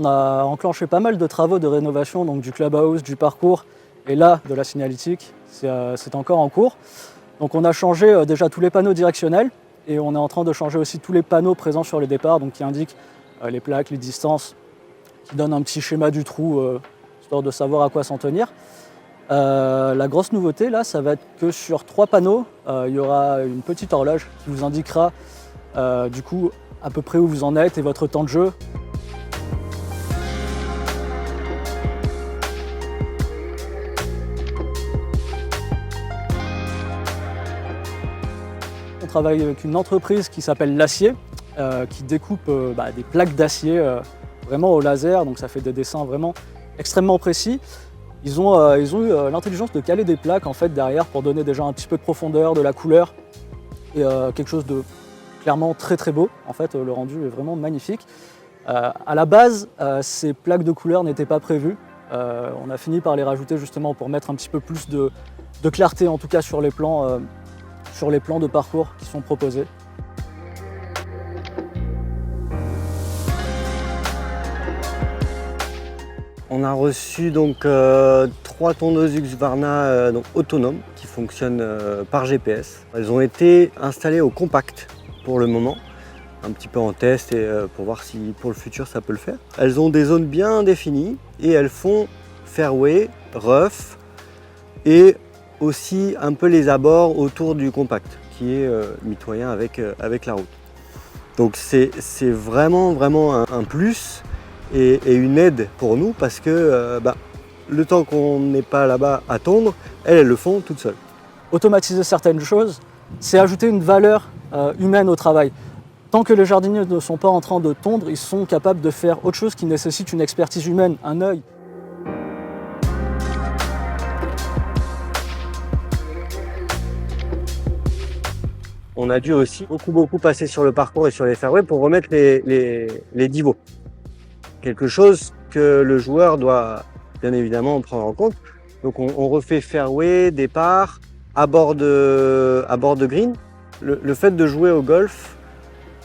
On a enclenché pas mal de travaux de rénovation, donc du clubhouse, du parcours et là de la signalétique, c'est encore en cours. Donc on a changé déjà tous les panneaux directionnels et on est en train de changer aussi tous les panneaux présents sur les départs, donc qui indiquent les plaques, les distances, qui donnent un petit schéma du trou, histoire de savoir à quoi s'en tenir. La grosse nouveauté là, ça va être que sur 3 panneaux, il y aura une petite horloge qui vous indiquera du coup à peu près où vous en êtes et votre temps de jeu. On travaille avec une entreprise qui s'appelle L'Acier, qui découpe des plaques d'acier vraiment au laser, donc ça fait des dessins vraiment extrêmement précis. Ils ont eu l'intelligence de caler des plaques en fait derrière pour donner déjà un petit peu de profondeur, de la couleur et quelque chose de clairement très très beau. En fait, le rendu est vraiment magnifique. À la base, ces plaques de couleur n'étaient pas prévues. On a fini par les rajouter justement pour mettre un petit peu plus de clarté, en tout cas sur les plans de parcours qui sont proposés. On a reçu donc 3 tondeuses Husqvarna autonomes qui fonctionnent par GPS. Elles ont été installées au compact pour le moment, un petit peu en test et pour voir si pour le futur ça peut le faire. Elles ont des zones bien définies et elles font fairway, rough et aussi un peu les abords autour du compact qui est mitoyen avec la route. Donc c'est vraiment un plus et une aide pour nous parce que le temps qu'on n'est pas là-bas à tondre, elles le font toutes seules. Automatiser certaines choses, c'est ajouter une valeur humaine au travail. Tant que les jardiniers ne sont pas en train de tondre, ils sont capables de faire autre chose qui nécessite une expertise humaine, un œil. On a dû aussi beaucoup passer sur le parcours et sur les fairways pour remettre les divots. Quelque chose que le joueur doit bien évidemment prendre en compte. Donc on refait fairway, départ, à bord de green. Le fait de jouer au golf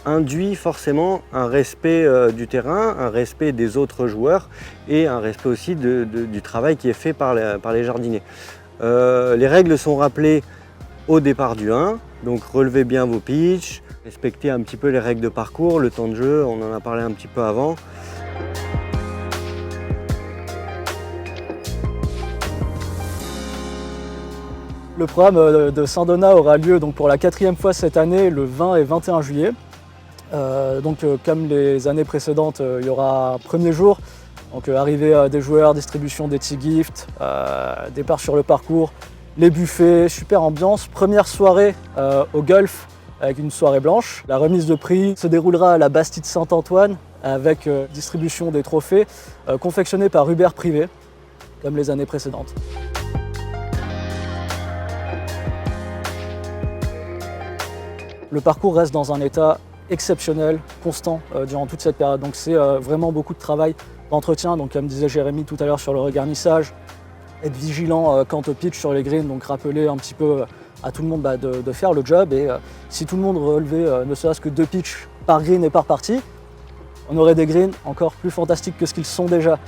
induit forcément un respect du terrain, un respect des autres joueurs et un respect aussi du travail qui est fait par les jardiniers. Les règles sont rappelées au départ du 1, donc relevez bien vos pitchs, respectez un petit peu les règles de parcours, le temps de jeu, on en a parlé un petit peu avant. Le programme de Saint-Donat aura lieu donc pour la 4e fois cette année, le 20 et 21 juillet. Comme les années précédentes, il y aura un premier jour, donc arrivée des joueurs, distribution des tee gifts, départ sur le parcours, les buffets, super ambiance. Première soirée au golf avec une soirée blanche. La remise de prix se déroulera à la Bastide Saint-Antoine avec distribution des trophées confectionnés par Hubert Privé, comme les années précédentes. Le parcours reste dans un état exceptionnel, constant durant toute cette période. Donc c'est vraiment beaucoup de travail d'entretien. Donc comme disait Jérémy tout à l'heure sur le regarnissage, être vigilant quant au pitch sur les greens, donc rappeler un petit peu à tout le monde de faire le job. Et si tout le monde relevait ne serait-ce que 2 pitchs par green et par partie, on aurait des greens encore plus fantastiques que ce qu'ils sont déjà.